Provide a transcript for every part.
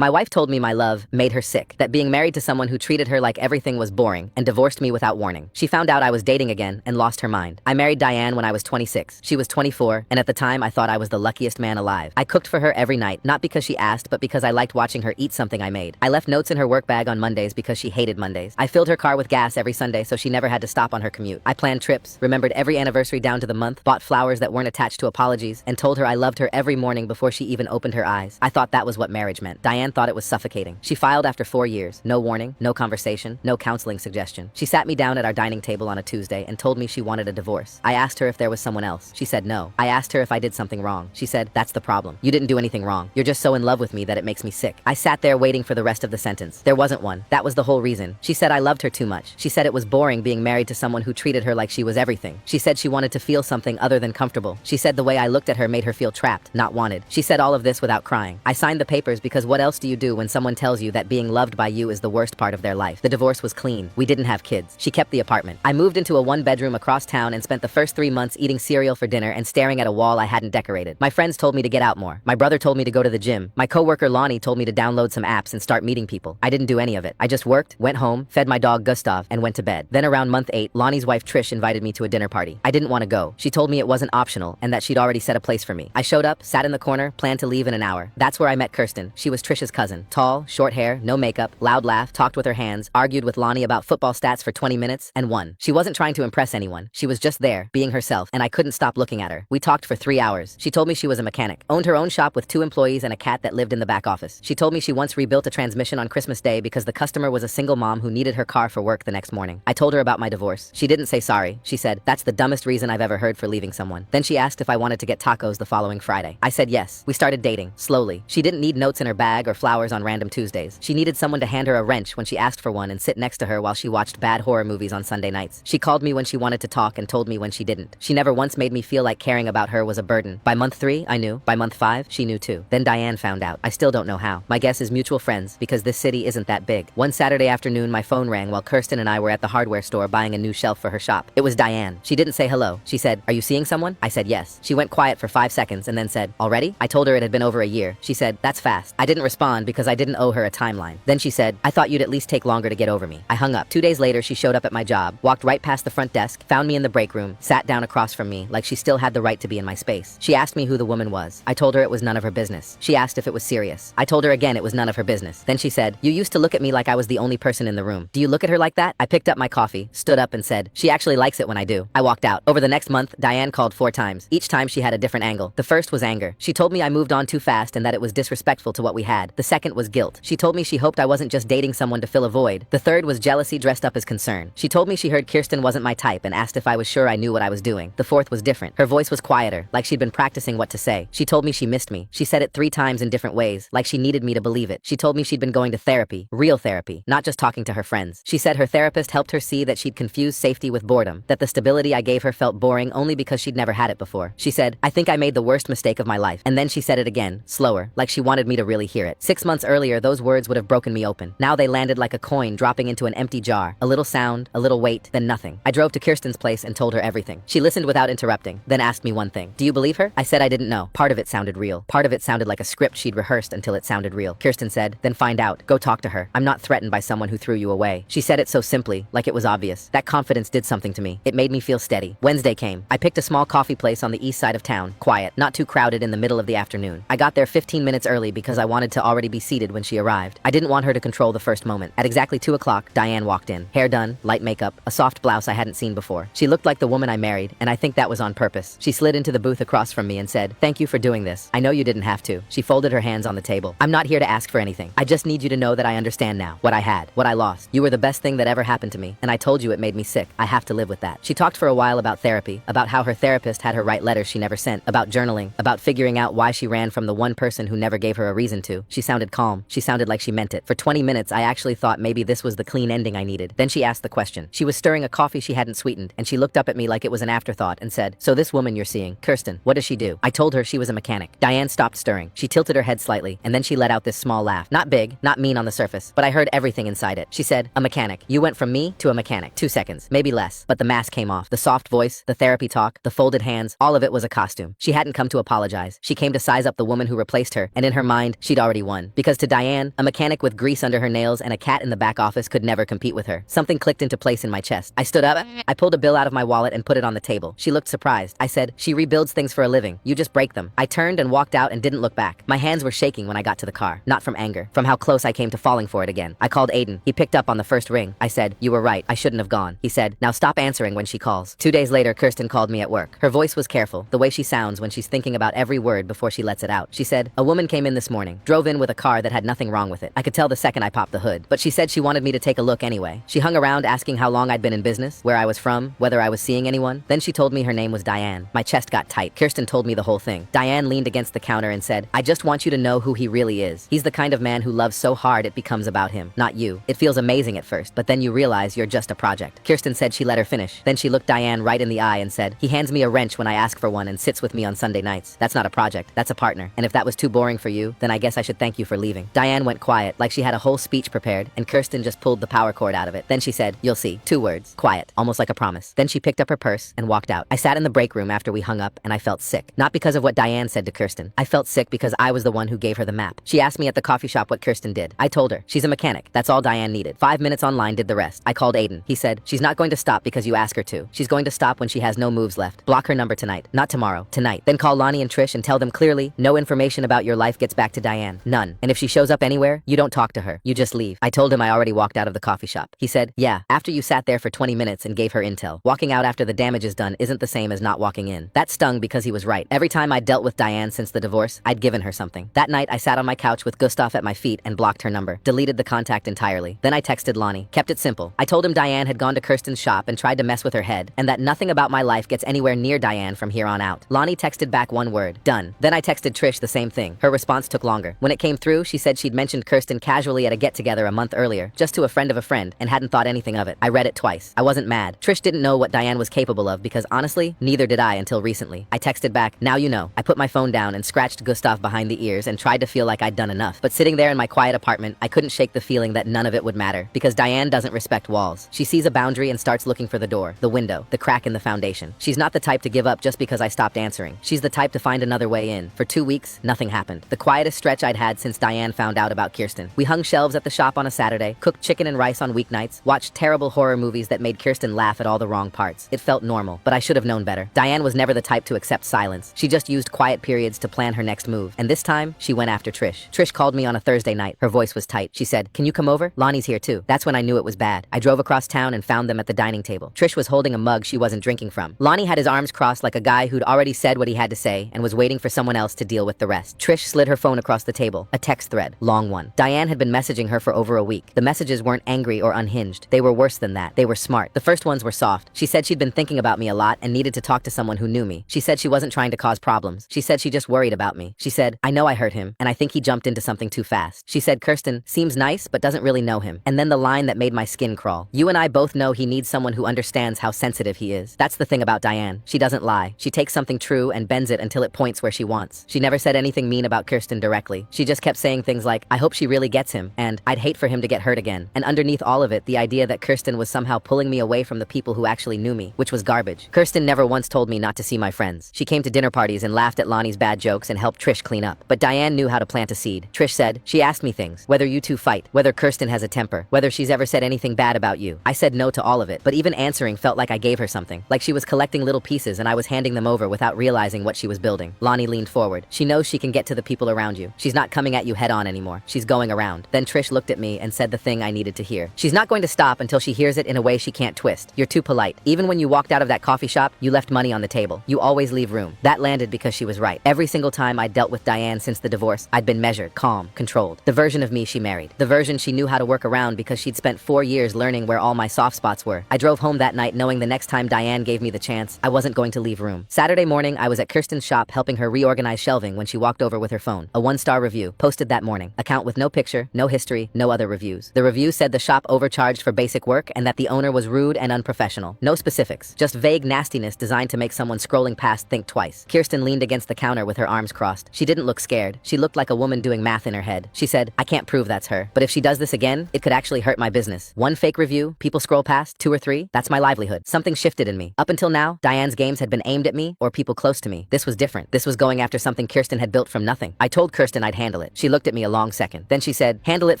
My wife told me my love made her sick, that being married to someone who treated her like everything was boring, and divorced me without warning. She found out I was dating again and lost her mind. I married Diane when I was 26. She was 24, and at the time I thought I was the luckiest man alive. I cooked for her every night, not because she asked, but because I liked watching her eat something I made. I left notes in her work bag on Mondays because she hated Mondays. I filled her car with gas every Sunday so she never had to stop on her commute. I planned trips, remembered every anniversary down to the month, bought flowers that weren't attached to apologies, and told her I loved her every morning before she even opened her eyes. I thought that was what marriage meant. Diane thought it was suffocating. She filed after 4 years. No warning, no conversation, no counseling suggestion. She sat me down at our dining table on a Tuesday and told me she wanted a divorce. I asked her if there was someone else. She said no. I asked her if I did something wrong. She said, "That's the problem. You didn't do anything wrong. You're just so in love with me that it makes me sick." I sat there waiting for the rest of the sentence. There wasn't one. That was the whole reason. She said I loved her too much. She said it was boring being married to someone who treated her like she was everything. She said she wanted to feel something other than comfortable. She said the way I looked at her made her feel trapped, not wanted. She said all of this without crying. I signed the papers because what else do you do when someone tells you that being loved by you is the worst part of their life? The divorce was clean. We didn't have kids. She kept the apartment. I moved into a one-bedroom across town and spent the first 3 months eating cereal for dinner and staring at a wall I hadn't decorated. My friends told me to get out more. My brother told me to go to the gym. My coworker Lonnie told me to download some apps and start meeting people. I didn't do any of it. I just worked, went home, fed my dog Gustav, and went to bed. Then around month 8, Lonnie's wife Trish invited me to a dinner party. I didn't want to go. She told me it wasn't optional and that she'd already set a place for me. I showed up, sat in the corner, planned to leave in an hour. That's where I met Kirsten. She was Trish's cousin. Tall, short hair, no makeup, loud laugh, talked with her hands, argued with Lonnie about football stats for 20 minutes, and won. She wasn't trying to impress anyone. She was just there, being herself, and I couldn't stop looking at her. We talked for 3 hours. She told me she was a mechanic, owned her own shop with 2 employees and a cat that lived in the back office. She told me she once rebuilt a transmission on Christmas Day because the customer was a single mom who needed her car for work the next morning. I told her about my divorce. She didn't say sorry. She said, "That's the dumbest reason I've ever heard for leaving someone." Then she asked if I wanted to get tacos the following Friday. I said yes. We started dating, slowly. She didn't need notes in her bag or flowers on random Tuesdays. She needed someone to hand her a wrench when she asked for one and sit next to her while she watched bad horror movies on Sunday nights. She called me when she wanted to talk and told me when she didn't. She never once made me feel like caring about her was a burden. By month 3, I knew. By month 5, she knew too. Then Diane found out. I still don't know how. My guess is mutual friends, because this city isn't that big. One Saturday afternoon, my phone rang while Kirsten and I were at the hardware store buying a new shelf for her shop. It was Diane. She didn't say hello. She said, "Are you seeing someone?" I said yes. She went quiet for 5 seconds and then said, "Already?" I told her it had been over a year. She said, "That's fast." I didn't respond because I didn't owe her a timeline. Then she said, "I thought you'd at least take longer to get over me." I hung up. 2 days later, she showed up at my job, walked right past the front desk, found me in the break room, sat down across from me like she still had the right to be in my space. She asked me who the woman was. I told her it was none of her business. She asked if it was serious. I told her again it was none of her business. Then she said, "You used to look at me like I was the only person in the room. Do you look at her like that?" I picked up my coffee, stood up and said, "She actually likes it when I do." I walked out. Over the next month, Diane called 4 times. Each time she had a different angle. The first was anger. She told me I moved on too fast and that it was disrespectful to what we had. The second was guilt. She told me she hoped I wasn't just dating someone to fill a void. The third was jealousy dressed up as concern. She told me she heard Kirsten wasn't my type and asked if I was sure I knew what I was doing. The fourth was different. Her voice was quieter, like she'd been practicing what to say. She told me she missed me. She said it 3 times in different ways, like she needed me to believe it. She told me she'd been going to therapy, real therapy, not just talking to her friends. She said her therapist helped her see that she'd confused safety with boredom, that the stability I gave her felt boring only because she'd never had it before. She said, "I think I made the worst mistake of my life." And then she said it again, slower, like she wanted me to really hear it. 6 months earlier, those words would have broken me open. Now they landed like a coin dropping into an empty jar. A little sound, a little weight, then nothing. I drove to Kirsten's place and told her everything. She listened without interrupting, then asked me one thing. "Do you believe her?" I said I didn't know. Part of it sounded real. Part of it sounded like a script she'd rehearsed until it sounded real. Kirsten said, "Then find out. Go talk to her. I'm not threatened by someone who threw you away." She said it so simply, like it was obvious. That confidence did something to me. It made me feel steady. Wednesday came. I picked a small coffee place on the east side of town, quiet, not too crowded in the middle of the afternoon. I got there 15 minutes early because I wanted to already be seated when she arrived. I didn't want her to control the first moment. At exactly 2 o'clock, Diane walked in. Hair done, light makeup, a soft blouse I hadn't seen before. She looked like the woman I married, and I think that was on purpose. She slid into the booth across from me and said, "Thank you for doing this. I know you didn't have to." She folded her hands on the table. "I'm not here to ask for anything. I just need you to know that I understand now. What I had, what I lost. You were the best thing that ever happened to me, and I told you it made me sick. I have to live with that." She talked for a while about therapy, about how her therapist had her write letters she never sent, about journaling, about figuring out why she ran from the one person who never gave her a reason to. She sounded calm. She sounded like she meant it. For 20 minutes, I actually thought maybe this was the clean ending I needed. Then she asked the question. She was stirring a coffee she hadn't sweetened, and she looked up at me like it was an afterthought and said, "So this woman you're seeing, Kirsten, what does she do?" I told her she was a mechanic. Diane stopped stirring. She tilted her head slightly, and then she let out this small laugh. Not big, not mean on the surface, but I heard everything inside it. She said, "A mechanic. You went from me to a mechanic. 2 seconds, maybe less." But the mask came off. The soft voice, the therapy talk, the folded hands, all of it was a costume. She hadn't come to apologize. She came to size up the woman who replaced her, and in her mind, she'd already won. won. Because to Diane, a mechanic with grease under her nails and a cat in the back office could never compete with her. Something clicked into place in my chest. I stood up. I pulled a bill out of my wallet and put it on the table. She looked surprised. I said, "She rebuilds things for a living. You just break them." I turned and walked out and didn't look back. My hands were shaking when I got to the car. Not from anger, from how close I came to falling for it again. I called Aiden. He picked up on the first ring. I said, "You were right. I shouldn't have gone." He said, "Now stop answering when she calls." 2 days later, Kirsten called me at work. Her voice was careful, the way she sounds when she's thinking about every word before she lets it out. She said, "A woman came in this morning, drove in with a car that had nothing wrong with it. I could tell the second I popped the hood, but she said she wanted me to take a look anyway. She hung around asking how long I'd been in business, where I was from, whether I was seeing anyone. Then she told me her name was Diane." My chest got tight. Kirsten told me the whole thing. Diane leaned against the counter and said, "I just want you to know who he really is. He's the kind of man who loves so hard it becomes about him, not you. It feels amazing at first, but then you realize you're just a project." Kirsten said she let her finish. Then she looked Diane right in the eye and said, "He hands me a wrench when I ask for one and sits with me on Sunday nights. That's not a project, that's a partner. And if that was too boring for you, then I guess I should thank you for leaving." Diane went quiet, like she had a whole speech prepared, and Kirsten just pulled the power cord out of it. Then she said, "You'll see." 2 words. Quiet. Almost like a promise. Then she picked up her purse and walked out. I sat in the break room after we hung up, and I felt sick. Not because of what Diane said to Kirsten. I felt sick because I was the one who gave her the map. She asked me at the coffee shop what Kirsten did. I told her. She's a mechanic. That's all Diane needed. 5 minutes online did the rest. I called Aiden. He said, "She's not going to stop because you ask her to. She's going to stop when she has no moves left. Block her number tonight. Not tomorrow. Tonight. Then call Lonnie and Trish and tell them clearly, no information about your life gets back to Diane. None. And if she shows up anywhere, you don't talk to her. You just leave." I told him I already walked out of the coffee shop. He said, "Yeah, after you sat there for 20 minutes and gave her intel. Walking out after the damage is done isn't the same as not walking in." That stung because he was right. Every time I dealt with Diane since the divorce, I'd given her something. That night, I sat on my couch with Gustav at my feet and blocked her number. Deleted the contact entirely. Then I texted Lonnie. Kept it simple. I told him Diane had gone to Kirsten's shop and tried to mess with her head, and that nothing about my life gets anywhere near Diane from here on out. Lonnie texted back 1 word. Done. Then I texted Trish the same thing. Her response took longer. When it came through, she said she'd mentioned Kirsten casually at a get-together a month earlier, just to a friend of a friend, and hadn't thought anything of it. I read it twice. I wasn't mad. Trish didn't know what Diane was capable of because honestly, neither did I until recently. I texted back, "Now you know." I put my phone down and scratched Gustav behind the ears and tried to feel like I'd done enough. But sitting there in my quiet apartment, I couldn't shake the feeling that none of it would matter, because Diane doesn't respect walls. She sees a boundary and starts looking for the door, the window, the crack in the foundation. She's not the type to give up just because I stopped answering. She's the type to find another way in. For 2 weeks, nothing happened. The quietest stretch I'd had since Diane found out about Kirsten. We hung shelves at the shop on a Saturday, cooked chicken and rice on weeknights, watched terrible horror movies that made Kirsten laugh at all the wrong parts. It felt normal, but I should have known better. Diane was never the type to accept silence. She just used quiet periods to plan her next move. And this time, she went after Trish. Trish called me on a Thursday night. Her voice was tight. She said, "Can you come over? Lonnie's here too." That's when I knew it was bad. I drove across town and found them at the dining table. Trish was holding a mug she wasn't drinking from. Lonnie had his arms crossed like a guy who'd already said what he had to say and was waiting for someone else to deal with the rest. Trish slid her phone across the table. A text thread. Long one. Diane had been messaging her for over a week. The messages weren't angry or unhinged. They were worse than that. They were smart. The first ones were soft. She said she'd been thinking about me a lot and needed to talk to someone who knew me. She said she wasn't trying to cause problems. She said she just worried about me. She said, "I know I hurt him, and I think he jumped into something too fast." She said, "Kirsten seems nice, but doesn't really know him." And then the line that made my skin crawl. "You and I both know he needs someone who understands how sensitive he is." That's the thing about Diane. She doesn't lie. She takes something true and bends it until it points where she wants. She never said anything mean about Kirsten directly. She just kept saying things like, "I hope she really gets him," and "I'd hate for him to get hurt again." And underneath all of it, the idea that Kirsten was somehow pulling me away from the people who actually knew me, which was garbage. Kirsten never once told me not to see my friends. She came to dinner parties and laughed at Lonnie's bad jokes and helped Trish clean up. But Diane knew how to plant a seed. Trish said, "She asked me things. Whether you two fight, whether Kirsten has a temper, whether she's ever said anything bad about you." I said no to all of it, but even answering felt like I gave her something. Like she was collecting little pieces and I was handing them over without realizing what she was building. Lonnie leaned forward. "She knows she can get to the people around you. She's not coming at you head on anymore. She's going around." Then Trish looked at me and said the thing I needed to hear. "She's not going to stop until she hears it in a way she can't twist. You're too polite. Even when you walked out of that coffee shop, you left money on the table. You always leave room." That landed because she was right. Every single time I dealt with Diane since the divorce, I'd been measured, calm, controlled. The version of me she married. The version she knew how to work around because she'd spent 4 years learning where all my soft spots were. I drove home that night knowing the next time Diane gave me the chance, I wasn't going to leave room. Saturday morning, I was at Kirsten's shop helping her reorganize shelving when she walked over with her phone. A 1-star review, posted that morning. Account with no picture, no history, no other reviews. The review said the shop overcharged for basic work and that the owner was rude and unprofessional. No specifics, just vague nastiness designed to make someone scrolling past think twice. Kirsten leaned against the counter with her arms crossed. She didn't look scared. She looked like a woman doing math in her head. She said, "I can't prove that's her, but if she does this again, it could actually hurt my business. One fake review, people scroll past, 2 or 3, that's my livelihood." Something shifted in me. Up until now, Diane's games had been aimed at me or people close to me. This was different. This was going after something Kirsten had built from nothing. I told Kirsten I'd handle it. handle it. She looked at me a long second. Then she said, handle it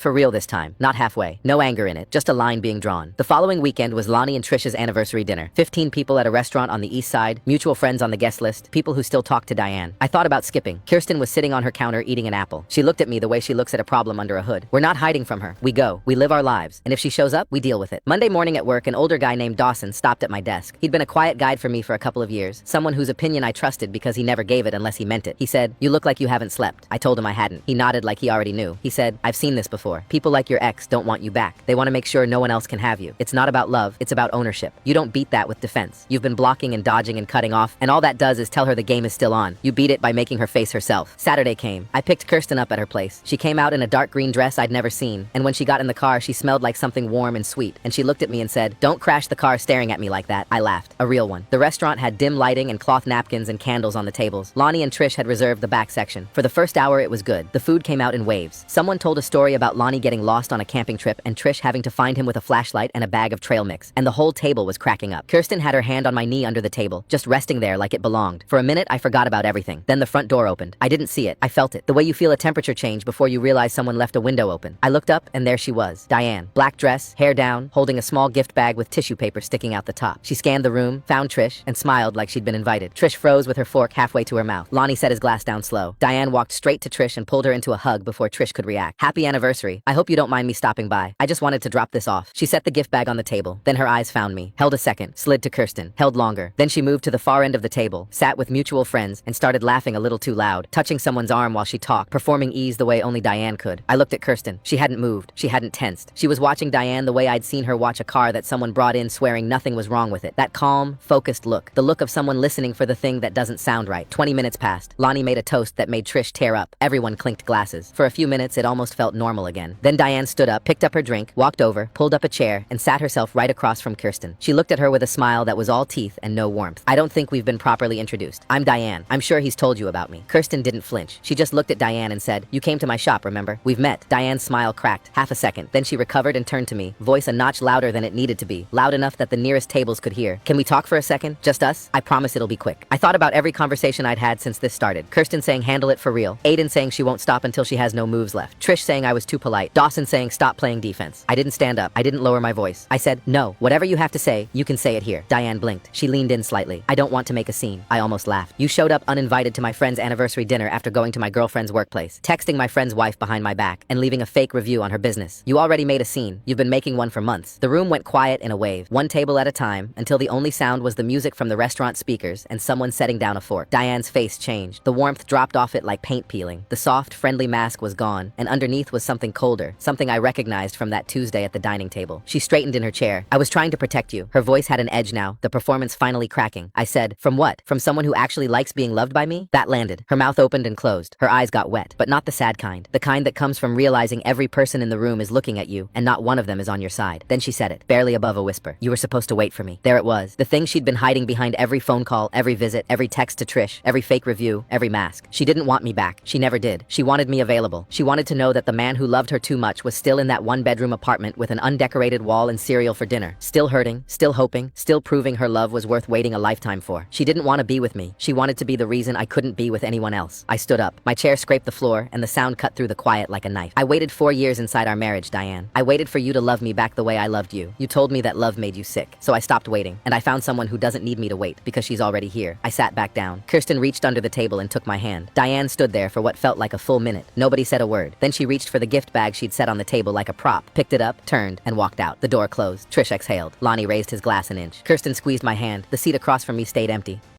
for real this time, not halfway. No anger in it, just a line being drawn. The following weekend was Lonnie and Trish's anniversary dinner. 15 people at a restaurant on the east side, mutual friends on the guest list, people who still talk to Diane. I thought about skipping. Kirsten was sitting on her counter eating an apple. She looked at me the way she looks at a problem under a hood. We're not hiding from her. We go. We live our lives. And if she shows up, we deal with it. Monday morning at work, an older guy named Dawson stopped at my desk. He'd been a quiet guide for me for a couple of years, someone whose opinion I trusted because he never gave it unless he meant it. He said, you look like you haven't slept. I told him I hadn't. He nodded like he already knew. He said, I've seen this before. People like your ex don't want you back. They want to make sure no one else can have you. It's not about love, it's about ownership. You don't beat that with defense. You've been blocking and dodging and cutting off, and all that does is tell her the game is still on. You beat it by making her face herself. Saturday came. I picked Kirsten up at her place. She came out in a dark green dress I'd never seen, and when she got in the car, she smelled like something warm and sweet, and she looked at me and said, don't crash the car staring at me like that. I laughed. A real one. The restaurant had dim lighting and cloth napkins and candles on the tables. Lonnie and Trish had reserved the back section. For the first hour, it was good. The food came out in waves. Someone told a story about Lonnie getting lost on a camping trip and Trish having to find him with a flashlight and a bag of trail mix, and the whole table was cracking up. Kirsten had her hand on my knee under the table, just resting there like it belonged. For a minute, I forgot about everything. Then the front door opened. I didn't see it. I felt it. The way you feel a temperature change before you realize someone left a window open. I looked up, and there she was. Diane. Black dress, hair down, holding a small gift bag with tissue paper sticking out the top. She scanned the room, found Trish, and smiled like she'd been invited. Trish froze with her fork halfway to her mouth. Lonnie set his glass down slow. Diane walked straight to Trish and pulled her into a hug before Trish could react. Happy anniversary. I hope you don't mind me stopping by. I just wanted to drop this off. She set the gift bag on the table. Then her eyes found me. Held a second. Slid to Kirsten. Held longer. Then she moved to the far end of the table, sat with mutual friends, and started laughing a little too loud, touching someone's arm while she talked, performing ease the way only Diane could. I looked at Kirsten. She hadn't moved. She hadn't tensed. She was watching Diane the way I'd seen her watch a car that someone brought in swearing nothing was wrong with it. That calm, focused look. The look of someone listening for the thing that doesn't sound right. 20 minutes passed. Lonnie made a toast that made Trish tear up. Everyone clinked glasses. For a few minutes, it almost felt normal again. Then Diane stood up, picked up her drink, walked over, pulled up a chair, and sat herself right across from Kirsten. She looked at her with a smile that was all teeth and no warmth. I don't think we've been properly introduced. I'm Diane. I'm sure he's told you about me. Kirsten didn't flinch. She just looked at Diane and said, you came to my shop, remember? We've met. Diane's smile cracked. Half a second. Then she recovered and turned to me, voice a notch louder than it needed to be, loud enough that the nearest tables could hear. Can we talk for a second? Just us? I promise it'll be quick. I thought about every conversation I'd had since this started. Kirsten saying handle it for real. Aiden saying she won't stop until she has no moves left. Trish saying I was too polite. Dawson saying stop playing defense. I didn't stand up. I didn't lower my voice. I said, no, whatever you have to say, you can say it here. Diane blinked. She leaned in slightly. I don't want to make a scene. I almost laughed. You showed up uninvited to my friend's anniversary dinner after going to my girlfriend's workplace, texting my friend's wife behind my back, and leaving a fake review on her business. You already made a scene. You've been making one for months. The room went quiet in a wave, one table at a time, until the only sound was the music from the restaurant speakers and someone setting down a fork. Diane's face changed. The warmth dropped off it like paint peeling. The soft, friendly mask was gone, and underneath was something colder, something I recognized from that Tuesday at the dining table. She straightened in her chair. I was trying to protect you. Her voice had an edge now, the performance finally cracking. I said, from what? From someone who actually likes being loved by me? That landed. Her mouth opened and closed. Her eyes got wet, but not the sad kind. The kind that comes from realizing every person in the room is looking at you, and not one of them is on your side. Then she said it, barely above a whisper. You were supposed to wait for me. There it was. The thing she'd been hiding behind every phone call, every visit, every text to Trish, every fake review, every mask. She didn't want me back. She never did. She wanted me available. She wanted to know that the man who loved her too much was still in that one-bedroom apartment with an undecorated wall and cereal for dinner. Still hurting, still hoping, still proving her love was worth waiting a lifetime for. She didn't want to be with me. She wanted to be the reason I couldn't be with anyone else. I stood up. My chair scraped the floor, and the sound cut through the quiet like a knife. I waited 4 years inside our marriage, Diane. I waited for you to love me back the way I loved you. You told me that love made you sick, so I stopped waiting, and I found someone who doesn't need me to wait because she's already here. I sat back down. Kirsten reached under the table and took my hand. Diane stood there for what felt like a full minute. Nobody said a word. Then she reached for the gift bag she'd set on the table like a prop, picked it up, turned, and walked out. The door closed. Trish exhaled. Lonnie raised his glass an inch. Kirsten squeezed my hand. The seat across from me stayed empty.